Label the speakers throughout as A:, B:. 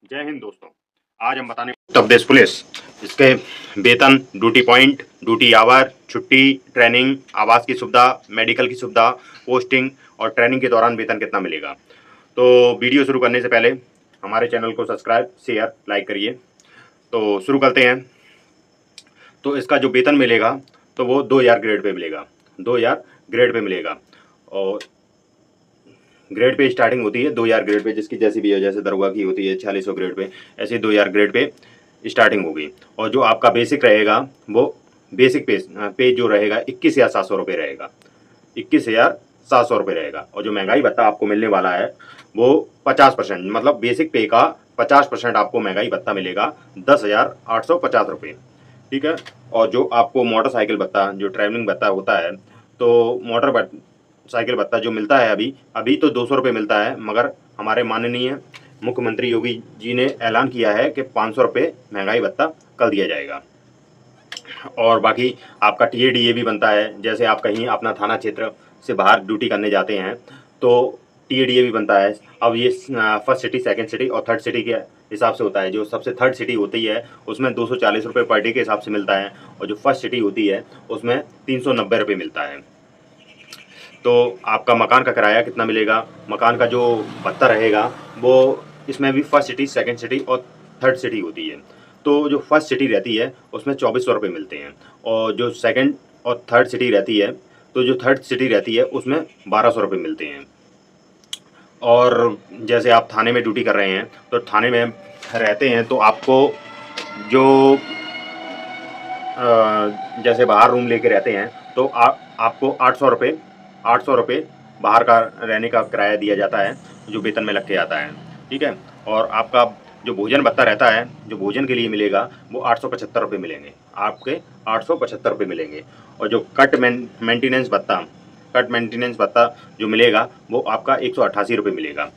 A: जय हिंद दोस्तों। आज हम बताने उत्तर प्रदेश पुलिस इसके वेतन, ड्यूटी पॉइंट, ड्यूटी आवर, छुट्टी, ट्रेनिंग, आवास की सुविधा, मेडिकल की सुविधा, पोस्टिंग और ट्रेनिंग के दौरान वेतन कितना मिलेगा। तो वीडियो शुरू करने से पहले हमारे चैनल को सब्सक्राइब, शेयर, लाइक करिए। तो शुरू करते हैं। तो इसका जो वेतन मिलेगा तो वो 2000 ग्रेड पे मिलेगा, 2000 ग्रेड पे मिलेगा। और ग्रेड पे स्टार्टिंग होती है 2000 ग्रेड पे, जिसकी जैसी भी है, जैसे दरोगा की होती है 4600 ग्रेड पे, ऐसे 2000 ग्रेड पे स्टार्टिंग होगी। और जो आपका बेसिक रहेगा वो बेसिक पे जो रहेगा 21,700 रुपये रहेगा, 21,700 रुपये रहेगा। और जो महंगाई भत्ता आपको मिलने वाला है वो 50%, मतलब बेसिक पे का 50% आपको महंगाई भत्ता मिलेगा, 10,850 रुपये। ठीक है। और जो आपको मोटरसाइकिल भत्ता, जो ट्रैवलिंग भत्ता होता है, तो मोटर साइकिल भत्ता जो मिलता है अभी अभी तो 200 रुपये मिलता है, मगर हमारे माननीय मुख्यमंत्री योगी जी ने ऐलान किया है कि 500 रुपये महंगाई भत्ता कर दिया जाएगा। और बाकी आपका टीएडीए भी बनता है। जैसे आप कहीं अपना थाना क्षेत्र से बाहर ड्यूटी करने जाते हैं तो टीएडीए भी बनता है। अब ये फर्स्ट सिटी, सेकंड सिटी और थर्ड सिटी के हिसाब से होता है। जो सबसे थर्ड सिटी होती है उसमें 240 रुपये पर डे के हिसाब से मिलता है, और जो फर्स्ट सिटी होती है उसमें 390 रुपये मिलता है। तो आपका मकान का किराया कितना मिलेगा, मकान का जो भत्ता रहेगा वो इसमें भी फर्स्ट सिटी, सेकंड सिटी और थर्ड सिटी होती है। तो जो फर्स्ट सिटी रहती है उसमें 2400 रुपये मिलते हैं, और जो सेकंड और थर्ड सिटी रहती है, तो जो थर्ड सिटी रहती है उसमें 1200 रुपये मिलते हैं। और जैसे आप थाने में ड्यूटी कर रहे हैं तो थाने में रहते हैं तो आपको जो जैसे बाहर रूम लेके रहते हैं तो आपको 800 रुपये बाहर का रहने का किराया दिया जाता है, जो वेतन में लग के आता है। ठीक है। और आपका जो भोजन भत्ता रहता है, जो भोजन के लिए मिलेगा, वो 875 रुपये मिलेंगे आपके, 875 रुपये मिलेंगे। और जो कट मेंटेनेंस भत्ता जो मिलेगा वो आपका 188 रुपये मिलेगा।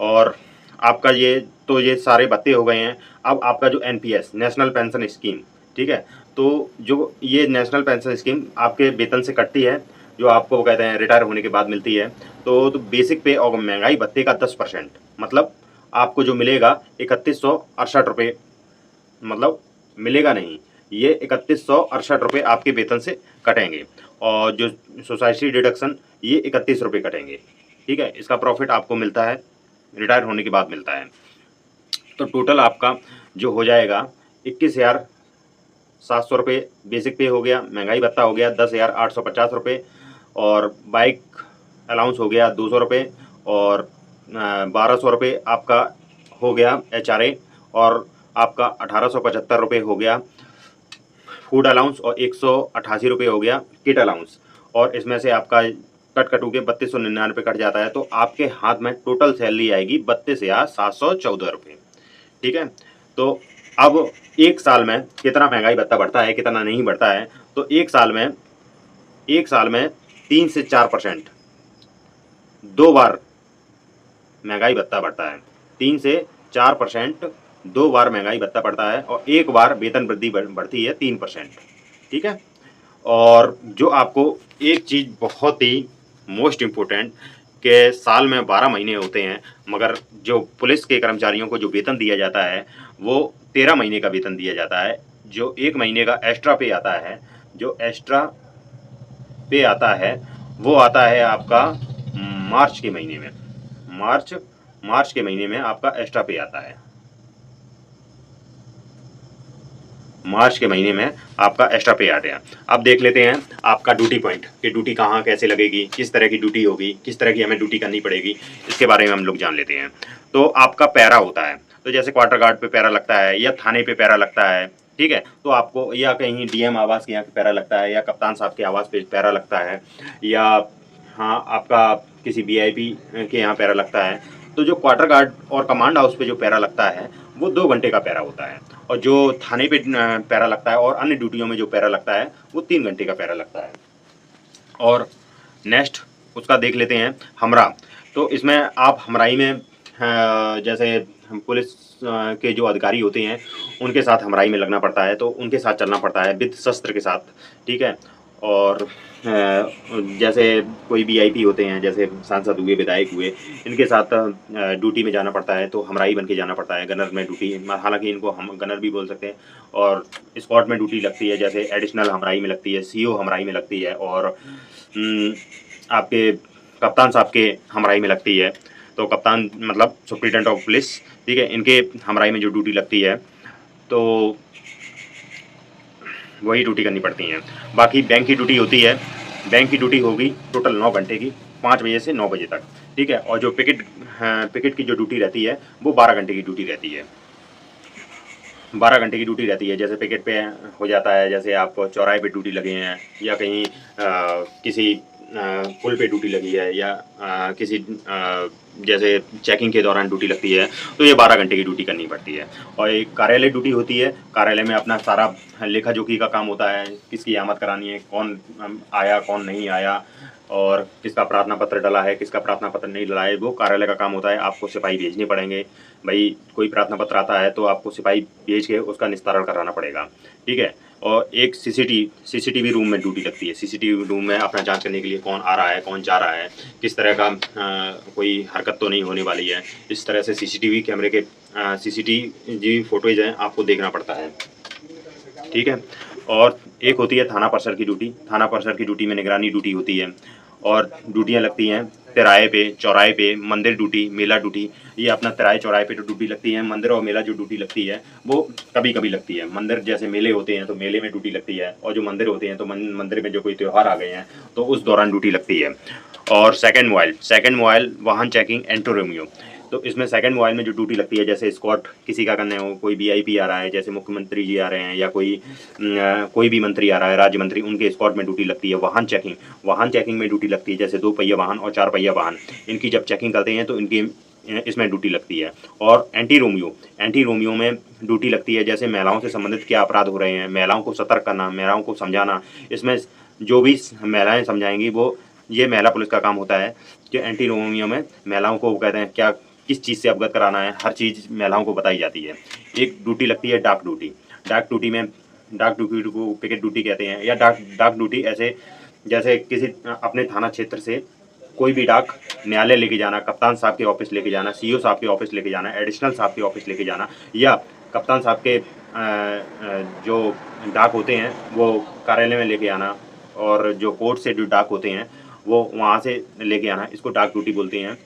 A: और आपका ये सारे भत्ते हो गए हैं। अब आपका जो एनपीएस, नेशनल पेंशन स्कीम, ठीक है, तो जो ये नेशनल पेंशन स्कीम आपके वेतन से कटती है, जो आपको वो कहते हैं रिटायर होने के बाद मिलती है। तो बेसिक पे और महंगाई भत्ते का 10%, मतलब आपको जो मिलेगा 3168 रुपये, मतलब मिलेगा नहीं, ये 3168 रुपये आपके वेतन से कटेंगे। और जो सोसाइटी डिडक्शन, ये 31 रुपये कटेंगे। ठीक है। इसका प्रॉफिट आपको मिलता है रिटायर होने के बाद मिलता है। तो टोटल आपका जो हो जाएगा 21,700 रुपये बेसिक पे हो गया, महंगाई भत्ता हो गया 10,850 रुपये, और बाइक अलाउंस हो गया 200 रुपये, और 1200 रुपये आपका हो गया एचआरए, और आपका 1875 रुपये हो गया फूड अलाउंस, और 188 रुपये हो गया किट अलाउंस। और इसमें से आपका कटू के 3299 कट जाता है, तो आपके हाथ में टोटल सैलरी आएगी 32,714 रुपये। ठीक है। तो अब एक साल में कितना महंगाई भत्ता बढ़ता है, कितना नहीं बढ़ता है, तो एक साल में 3 से 4%, 2 बार महंगाई भत्ता बढ़ता है। 3 से 4%, 2 बार महंगाई भत्ता बढ़ता है, और एक बार वेतन वृद्धि बढ़ती है 3%। ठीक है। और जो आपको एक चीज़ बहुत ही मोस्ट इम्पोर्टेंट, के साल में 12 महीने होते हैं, मगर जो पुलिस के कर्मचारियों को जो वेतन दिया जाता है वो 13 महीने का वेतन दिया जाता है। जो 1 महीने का एक्स्ट्रा पे आता है, जो एक्स्ट्रा पे आता है वो आता है आपका मार्च के महीने में। मार्च के महीने में आपका एक्स्ट्रा पे आता है, मार्च के महीने में आपका एक्स्ट्रा पे आ गया। अब देख लेते हैं आपका ड्यूटी पॉइंट, कि ड्यूटी कहाँ कैसे लगेगी, किस तरह की ड्यूटी होगी, किस तरह की हमें ड्यूटी करनी पड़ेगी, इसके बारे में हम लोग जान लेते हैं। तो आपका पैरा होता है, तो जैसे क्वार्टर गार्ड पे पैरा लगता है, या थाने पे पैरा लगता है। ठीक है। तो आपको या कहीं डीएम आवास के यहाँ पे पैरा लगता है, या कप्तान साहब के आवास पे पैरा लगता है, या हाँ आपका किसी वीआईपी के यहाँ पैरा लगता है। तो जो क्वार्टर गार्ड और कमांड हाउस पे जो पैरा लगता है वो 2 घंटे का पैरा होता है, और जो थाने पे पैरा लगता है और अन्य ड्यूटियों में जो पैरा लगता है वो 3 घंटे का पैरा लगता है। और नेक्स्ट उसका देख लेते हैं हमरा। तो इसमें आप हमराई में जैसे पुलिस के जो अधिकारी होते हैं उनके साथ हमराई में लगना पड़ता है, तो उनके साथ चलना पड़ता है विद शस्त्र के साथ। ठीक है। और जैसे कोई वीआईपी होते हैं, जैसे सांसद हुए, विधायक हुए, इनके साथ ड्यूटी में जाना पड़ता है, तो हमराई बन के जाना पड़ता है। गनर में ड्यूटी, हालांकि इनको हम गनर भी बोल सकते हैं। और स्क्वाड में ड्यूटी लगती है, जैसे एडिशनल हमराई में लगती है, सीओ हमराई में लगती है, और आपके कप्तान साहब के हमराई में लगती है। तो कप्तान मतलब सुप्रिटेंडेंट ऑफ पुलिस, ठीक है, इनके हमराई में जो ड्यूटी लगती है तो वही ड्यूटी करनी पड़ती हैं। बाकी बैंक की ड्यूटी होती है, बैंक की ड्यूटी होगी टोटल 9 घंटे की, 5 बजे से 9 बजे तक, ठीक है। और जो पिकेट की जो ड्यूटी रहती है वो 12 घंटे की ड्यूटी रहती है। 12 घंटे की ड्यूटी रहती है। जैसे पिकेट पे हो जाता है, जैसे आप चौराहे पे ड्यूटी लगे हैं, या कहीं किसी पुल पे ड्यूटी लगी है, या किसी जैसे चेकिंग के दौरान ड्यूटी लगती है, तो ये 12 घंटे की ड्यूटी करनी पड़ती है। और एक कार्यालय ड्यूटी होती है। कार्यालय में अपना सारा लेखा जोखी का काम होता है, किसकी आमद करानी है, कौन आया कौन नहीं आया, और किसका प्रार्थना पत्र डला है, किसका प्रार्थना पत्र नहीं डला है, वो कार्यालय का काम होता है। आपको सिपाही भेजने पड़ेंगे। भाई कोई प्रार्थना पत्र आता है तो आपको सिपाही भेज के उसका निस्तारण कराना पड़ेगा, ठीक है। और एक सीसीटीवी रूम में ड्यूटी लगती है। सीसीटीवी रूम में अपना जांच करने के लिए कौन आ रहा है, कौन जा रहा है, किस तरह का कोई हरकत तो नहीं होने वाली है। इस तरह से सीसीटीवी कैमरे के सीसीटीवी फुटेज हैं, आपको देखना पड़ता है, ठीक है। और एक होती है थाना परिसर की ड्यूटी। थाना परिसर की ड्यूटी में निगरानी ड्यूटी होती है, और ड्यूटियाँ लगती हैं तिराहे पे, चौराहे पे, मंदिर ड्यूटी, मेला ड्यूटी। ये अपना तिराहे चौराहे पे जो ड्यूटी लगती है, मंदिर और मेला जो ड्यूटी लगती है वो कभी कभी लगती है। मंदिर जैसे मेले होते हैं तो मेले में ड्यूटी लगती है, और जो मंदिर होते हैं तो मंदिर में जो कोई त्यौहार आ गए हैं तो उस दौरान ड्यूटी लगती है। और सेकंड मोबाइल वाहन चेकिंग एंटी रोमियो, तो इसमें सेकंड मोबाइल में जो ड्यूटी लगती है, जैसे स्कॉट किसी का करने हो, कोई वीआईपी आ रहा है, जैसे मुख्यमंत्री जी आ रहे हैं, या कोई भी मंत्री आ रहा है, राज्य मंत्री, उनके स्कॉट में ड्यूटी लगती है। वाहन चेकिंग में ड्यूटी लगती है, जैसे 2 पहिया वाहन और 4 पहिया वाहन, इनकी जब चेकिंग करते हैं तो इनकी इसमें ड्यूटी लगती है। और एंटी रोमियो में ड्यूटी लगती है, जैसे महिलाओं से संबंधित क्या अपराध हो रहे हैं, महिलाओं को सतर्क करना, महिलाओं को समझाना। इसमें जो भी महिलाएं समझाएंगी वो, ये महिला पुलिस का काम होता है। जो एंटी रोमियो में महिलाओं को कहते हैं क्या, किस चीज़ से अवगत कराना है, हर चीज़ महिलाओं को बताई जाती है। एक ड्यूटी लगती है डाक ड्यूटी में, डाक ड्यूटी को पिकेट ड्यूटी कहते हैं, या डाक ड्यूटी ऐसे जैसे किसी अपने थाना क्षेत्र से कोई भी डाक न्यायालय लेके जाना, कप्तान साहब के ऑफिस लेके जाना, सीओ साहब के ऑफिस लेके जाना, एडिशनल साहब के ऑफिस लेके जाना, या कप्तान साहब के जो डाक होते हैं वो कार्यालय में लेके आना, और जो कोर्ट से जो डाक होते हैं वो वहाँ से लेके आना, इसको डाक ड्यूटी बोलते हैं।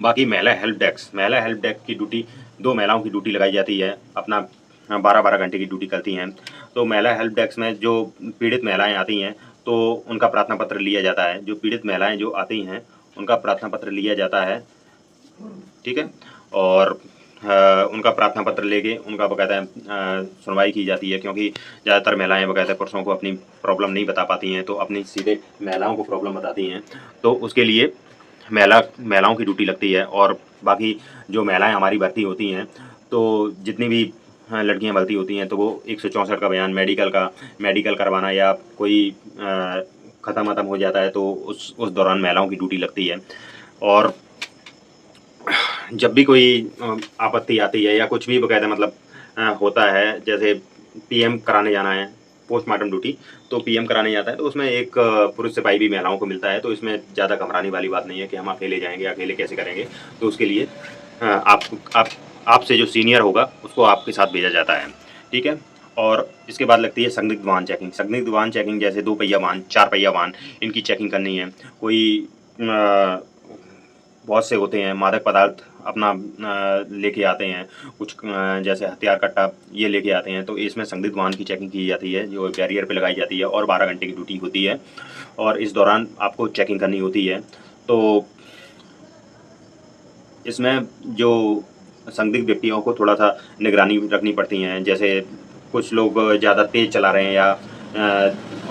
A: बाकी महिला हेल्प डेस्क की ड्यूटी, 2 महिलाओं की ड्यूटी लगाई जाती है, अपना 12-12 घंटे की ड्यूटी करती हैं। तो महिला हेल्प डेस्क में जो पीड़ित महिलाएं आती हैं तो उनका प्रार्थना पत्र लिया जाता है। जो पीड़ित महिलाएं जो आती हैं उनका प्रार्थना पत्र लिया जाता है, ठीक है। और उनका प्रार्थना पत्र लेके उनका बाकायदा सुनवाई की जाती है, क्योंकि ज़्यादातर महिलाएं बाकायदा पुरुषों को अपनी प्रॉब्लम नहीं बता पाती हैं, तो अपनी सीधे महिलाओं को प्रॉब्लम बताती हैं। तो उसके लिए महिलाओं की ड्यूटी लगती है। और बाकी जो महिलाएं हमारी भर्ती होती हैं, तो जितनी भी लड़कियां भर्ती होती हैं तो वो 164 का बयान, मेडिकल करवाना, या कोई ख़त्म हो जाता है तो उस दौरान महिलाओं की ड्यूटी लगती है। और जब भी कोई आपत्ति आती है या कुछ भी बाकायदा मतलब होता है, जैसे पीएम कराने जाना है, पोस्टमार्टम ड्यूटी, तो पीएम कराने जाता है तो उसमें एक पुरुष सिपाही भी महिलाओं को मिलता है। तो इसमें ज़्यादा घबराने वाली बात नहीं है कि हम अकेले जाएंगे, अकेले कैसे करेंगे। तो उसके लिए आपसे जो सीनियर होगा उसको आपके साथ भेजा जाता है, ठीक है। और इसके बाद लगती है संदिग्ध वाहन चेकिंग, जैसे 2 पहिया वाहन, 4 पहिया वाहन, इनकी चेकिंग करनी है। कोई बहुत से होते हैं मादक पदार्थ अपना लेके आते हैं, कुछ जैसे हथियार कट्टा ये लेके आते हैं, तो इसमें संदिग्ध वाहन की चेकिंग की जाती है, जो बैरियर पे लगाई जाती है, और 12 घंटे की ड्यूटी होती है, और इस दौरान आपको चेकिंग करनी होती है। तो इसमें जो संदिग्ध व्यक्तियों को थोड़ा सा निगरानी रखनी पड़ती है, जैसे कुछ लोग ज़्यादा तेज़ चला रहे हैं, या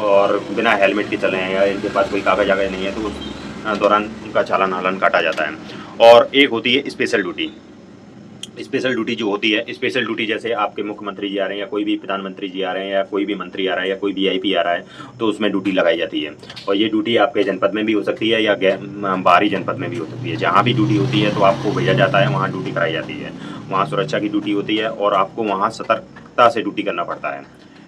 A: और बिना हेलमेट के चल रहे हैं, या इनके पास कोई कागज़ नहीं है, तो उस दौरान उनका चालान काटा जाता है। और एक होती है स्पेशल ड्यूटी जो होती है, स्पेशल ड्यूटी जैसे आपके मुख्यमंत्री जी आ रहे हैं, या कोई भी प्रधानमंत्री जी आ रहे हैं, या कोई भी मंत्री आ रहा है, या कोई वीआईपी आ रहा है, तो उसमें ड्यूटी लगाई जाती है। और ये ड्यूटी आपके जनपद में भी हो सकती है, या बाहरी जनपद में भी हो सकती है। जहाँ भी ड्यूटी होती है तो आपको भेजा जाता है, वहाँ ड्यूटी कराई जाती है। वहाँ सुरक्षा की ड्यूटी होती है, और आपको वहाँ सतर्कता से ड्यूटी करना पड़ता है,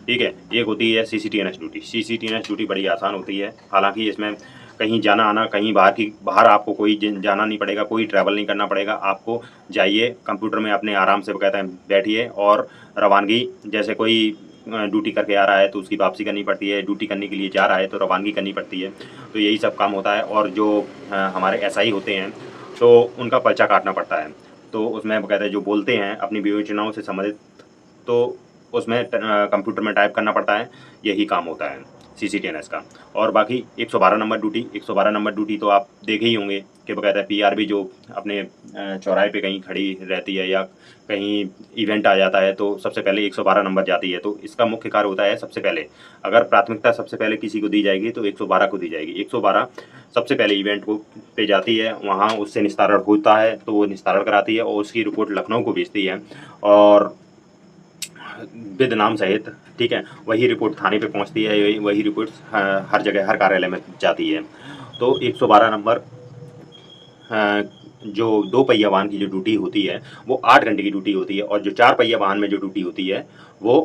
A: ठीक है। एक होती है CCTNS ड्यूटी। CCTNS ड्यूटी बड़ी आसान होती है, हालांकि इसमें कहीं जाना आना, कहीं बाहर आपको कोई जाना नहीं पड़ेगा, कोई ट्रैवल नहीं करना पड़ेगा। आपको जाइए कंप्यूटर में अपने आराम से कहते हैं बैठिए और रवानगी, जैसे कोई ड्यूटी करके आ रहा है तो उसकी वापसी करनी पड़ती है, ड्यूटी करने के लिए जा रहा है तो रवानगी करनी पड़ती है। तो यही सब काम होता है। और जो हमारे SI होते हैं तो उनका पर्चा काटना पड़ता है। तो उसमें कहते हैं जो बोलते हैं अपनी विवेचनाओं से संबंधित, तो उसमें कंप्यूटर में टाइप करना पड़ता है। यही काम होता है CCTNS का। और बाकी 112 नंबर ड्यूटी, 112 नंबर ड्यूटी तो आप देखे ही होंगे कि बकायदा PRB जो अपने चौराहे पे कहीं खड़ी रहती है या कहीं इवेंट आ जाता है तो सबसे पहले 112 नंबर जाती है। तो इसका मुख्य कार्य होता है, सबसे पहले अगर प्राथमिकता सबसे पहले किसी को दी जाएगी तो 112 को दी जाएगी। 112 सबसे पहले इवेंट को पे जाती है, वहाँ उससे निस्तारण होता है तो वो निस्तारण कराती है और उसकी रिपोर्ट लखनऊ को भेजती है और विद नाम सहित, ठीक है। वही रिपोर्ट थाने पे पहुंचती है, वही रिपोर्ट हर जगह हर कार्यालय में जाती है। तो 112 नंबर जो 2 पहिया वाहन की जो ड्यूटी होती है वो 8 घंटे की ड्यूटी होती है और जो 4 पहिया वाहन में जो ड्यूटी होती है वो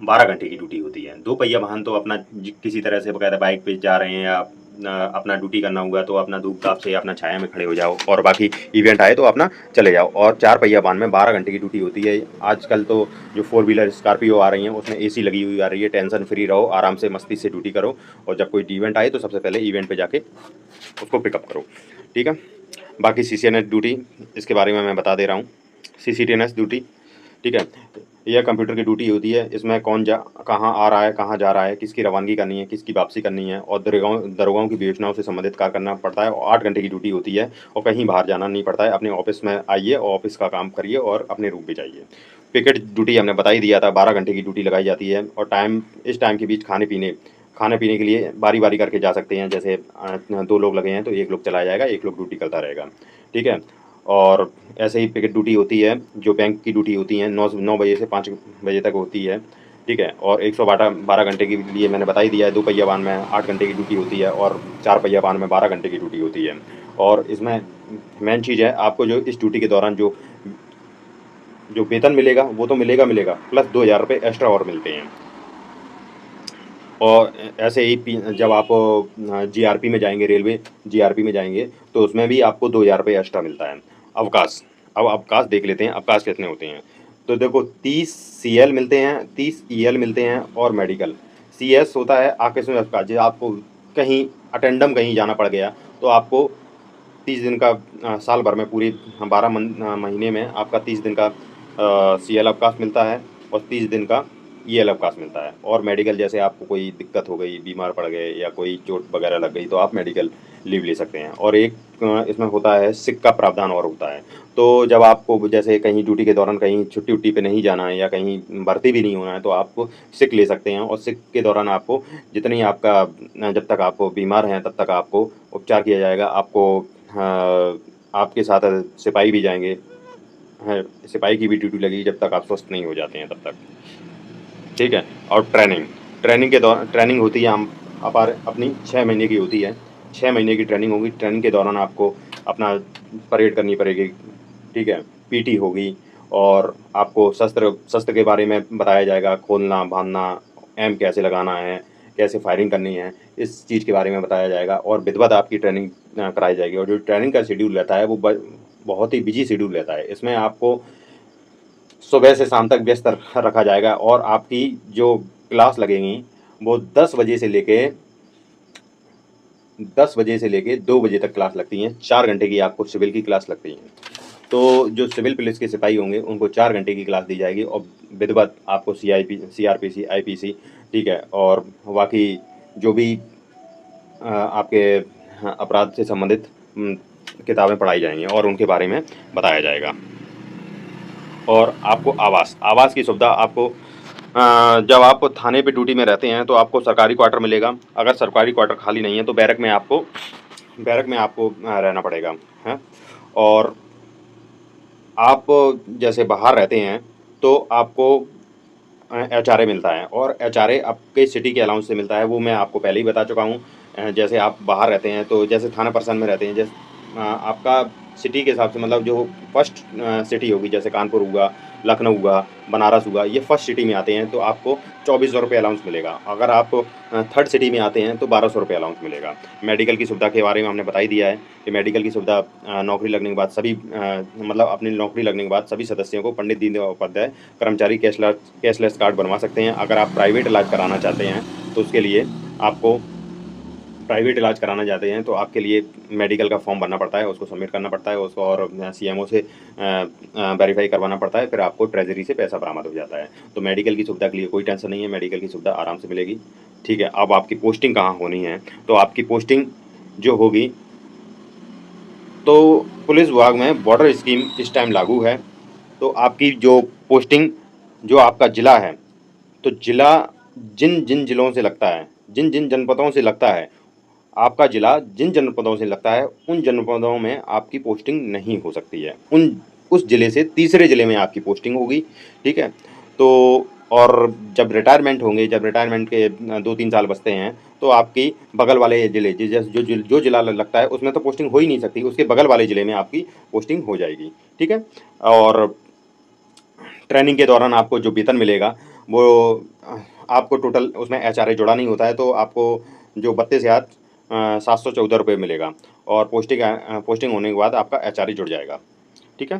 A: 12 घंटे की ड्यूटी होती है। 2 पहिया वाहन तो अपना किसी तरह से बकायदा बाइक पे जा रहे हैं या अपना ड्यूटी करना हुआ तो अपना धूप धाप से अपना छाया में खड़े हो जाओ और बाकी इवेंट आए तो अपना चले जाओ। और 4 पहिया वाहन में 12 घंटे की ड्यूटी होती है। आजकल तो जो 4 व्हीलर स्कॉर्पियो आ रही हैं उसमें AC लगी हुई आ रही है, टेंशन फ्री रहो, आराम से मस्ती से ड्यूटी करो और जब कोई इवेंट आए तो सबसे पहले इवेंट पे जाके उसको पिकअप करो, ठीक है। बाकी CCTNS ड्यूटी इसके बारे में मैं बता दे रहा हूँ। CCTNS ड्यूटी, ठीक है, यह कंप्यूटर की ड्यूटी होती है। इसमें कौन कहाँ आ रहा है, कहाँ जा रहा है, किसकी रवानगी करनी है, किसकी वापसी करनी है और दरोगाओं की विवेचनाओं से संबंधित कार्य करना पड़ता है। और 8 घंटे की ड्यूटी होती है और कहीं बाहर जाना नहीं पड़ता है। अपने ऑफिस में आइए और ऑफिस का काम करिए और अपने रूम पे जाइए। पिकेट ड्यूटी हमने बता ही दिया था, 12 घंटे की ड्यूटी लगाई जाती है और इस टाइम के बीच खाने पीने के लिए बारी बारी करके जा सकते हैं। जैसे 2 लोग लगे हैं तो 1 लोग चला जाएगा, 1 लोग ड्यूटी करता रहेगा, ठीक है। और ऐसे ही पिकेट ड्यूटी होती है जो बैंक की ड्यूटी होती है 9 बजे से 5 बजे तक होती है, ठीक है। और 112 घंटे के लिए मैंने बता ही दिया है। 2 पहिया वाहन में 8 घंटे की ड्यूटी होती है और 4 पहिया वाहन में 12 घंटे की ड्यूटी होती है। और इसमें मेन चीज़ है, आपको जो इस ड्यूटी के दौरान जो वेतन मिलेगा वो तो मिलेगा प्लस 2,000 रुपये एक्स्ट्रा और मिलते हैं। और ऐसे ही जब आप GRP में जाएंगे, रेलवे GRP में जाएंगे तो उसमें भी आपको 2,000 रुपये एक्स्ट्रा मिलता है। अवकाश, अब अवकाश देख लेते हैं अवकाश कितने होते हैं। तो देखो 30 CL मिलते हैं, 30 EL मिलते हैं और मेडिकल। CS होता है आकस्मिक अवकाश, जो आपको कहीं अटेंडम कहीं जाना पड़ गया तो आपको 30 दिन का साल भर में पूरे 12 महीने में आपका 30 दिन का CL अवकाश मिलता है और 30 दिन का EL अवकाश मिलता है। और मेडिकल, जैसे आपको कोई दिक्कत हो गई, बीमार पड़ गए या कोई चोट वगैरह लग गई तो आप मेडिकल लीव ले सकते हैं। और एक इसमें होता है सिक का प्रावधान और होता है। तो जब आपको जैसे कहीं ड्यूटी के दौरान कहीं छुट्टी उट्टी पे नहीं जाना है या कहीं भर्ती भी नहीं होना है तो आप सिक ले सकते हैं। और सिक के दौरान आपको जितनी आपका जब तक आप बीमार हैं तब तक आपको उपचार किया जाएगा। आपको आपके साथ सिपाही भी जाएंगे, हैं, सिपाही की भी ड्यूटी लगेगी जब तक आप स्वस्थ नहीं हो जाते हैं तब तक, ठीक है। और ट्रेनिंग के दौरान ट्रेनिंग होती है हम अपनी 6 महीने की होती है। 6 महीने की ट्रेनिंग होगी। ट्रेनिंग के दौरान आपको अपना परेड करनी पड़ेगी, ठीक है, PT होगी और आपको शस्त्र के बारे में बताया जाएगा, खोलना बांधना, एम कैसे लगाना है, कैसे फायरिंग करनी है, इस चीज़ के बारे में बताया जाएगा। और विधिवत आपकी ट्रेनिंग कराई जाएगी। और जो ट्रेनिंग का शेड्यूल रहता है वो बहुत ही बिजी शेड्यूल रहता है। इसमें आपको सुबह से शाम तक व्यस्त रखा जाएगा और आपकी जो क्लास लगेंगी वो 10 बजे से लेके 2 बजे तक क्लास लगती हैं। 4 घंटे की आपको सिविल की क्लास लगती है। तो जो सिविल पुलिस के सिपाही होंगे उनको 4 घंटे की क्लास दी जाएगी और विधिवत आपको CRPC IPC, ठीक है, और बाकी जो भी आपके अपराध से संबंधित किताबें पढ़ाई जाएंगी और उनके बारे में बताया जाएगा। और आपको आवास की सुविधा आपको जब आप थाने पे ड्यूटी में रहते हैं तो आपको सरकारी क्वार्टर मिलेगा। अगर सरकारी क्वार्टर खाली नहीं है तो बैरक में आपको रहना पड़ेगा, है। और आप जैसे बाहर रहते हैं तो आपको HRA मिलता है और HRA आपके सिटी के अलाउंस से मिलता है। वो मैं आपको पहले ही बता चुका हूँ। जैसे आप बाहर रहते हैं तो जैसे थाना परसन में रहते हैं, जैसे आपका सिटी के हिसाब से, मतलब जो फर्स्ट सिटी होगी जैसे कानपुर हुआ लखनऊ हुआ, बनारस हुआ, ये फर्स्ट सिटी में आते हैं तो आपको 2400 रुपये अलाउंस मिलेगा। अगर आप थर्ड सिटी में आते हैं तो 1200 रुपये अलाउंस मिलेगा। मेडिकल की सुविधा के बारे में हमने बता ही दिया है कि मेडिकल की सुविधा नौकरी लगने के बाद सभी मतलब अपनी नौकरी लगने के बाद सभी सदस्यों को पंडित दीनदयाल उपाध्याय कर्मचारी कैशलेस कार्ड बनवा सकते हैं। अगर आप प्राइवेट इलाज कराना चाहते हैं तो उसके लिए आपको प्राइवेट इलाज कराना चाहते हैं तो आपके लिए मेडिकल का फॉर्म भरना पड़ता है, उसको सबमिट करना पड़ता है, उसको और सीएमओ से वेरीफाई करवाना पड़ता है, फिर आपको ट्रेजरी से पैसा बरामद हो जाता है। तो मेडिकल की सुविधा के लिए कोई टेंशन नहीं है, मेडिकल की सुविधा आराम से मिलेगी। ठीक है, अब आपकी पोस्टिंग कहाँ होनी है, तो आपकी पोस्टिंग जो होगी तो पुलिस विभाग में बॉर्डर स्कीम इस टाइम लागू है। तो आपकी जो पोस्टिंग जो आपका ज़िला है, तो ज़िला जिन जिन ज़िलों से लगता है, जिन जिन जनपदों से लगता है, आपका ज़िला जिन जनपदों से लगता है उन जनपदों में आपकी पोस्टिंग नहीं हो सकती है। उस ज़िले से तीसरे ज़िले में आपकी पोस्टिंग होगी। ठीक है, तो और जब रिटायरमेंट होंगे, जब रिटायरमेंट के 2-3 साल बचते हैं तो आपकी बगल वाले ज़िले जो ज़िला लगता है उसमें तो पोस्टिंग हो ही नहीं सकती, उसके बगल वाले ज़िले में आपकी पोस्टिंग हो जाएगी। ठीक है, और ट्रेनिंग के दौरान आपको जो वेतन मिलेगा वो आपको टोटल उसमें एचआरए जुड़ा नहीं होता है, तो आपको जो 32,714 रुपये मिलेगा और पोस्टिंग होने के बाद आपका एचआरए जुड़ जाएगा। ठीक है,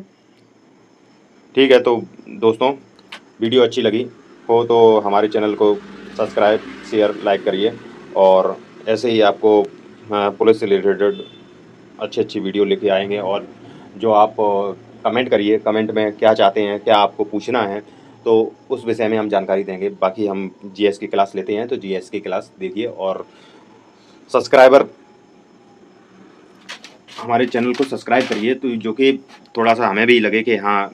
A: ठीक है। तो दोस्तों, वीडियो अच्छी लगी हो तो हमारे चैनल को सब्सक्राइब, शेयर, लाइक करिए और ऐसे ही आपको पुलिस से रिलेटेड अच्छी वीडियो लेके आएंगे। और जो आप कमेंट करिए, कमेंट में क्या चाहते हैं, क्या आपको पूछना है, तो उस विषय में हम जानकारी देंगे। बाकी हम जीएस की क्लास लेते हैं तो जीएस की क्लास देखिए और सब्सक्राइबर हमारे चैनल को सब्सक्राइब करिए, तो जो कि थोड़ा सा हमें भी लगे कि हाँ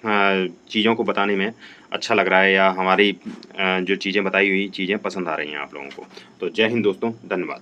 A: चीज़ों को बताने में अच्छा लग रहा है या हमारी जो चीज़ें बताई हुई चीज़ें पसंद आ रही हैं आप लोगों को। तो जय हिंद दोस्तों, धन्यवाद।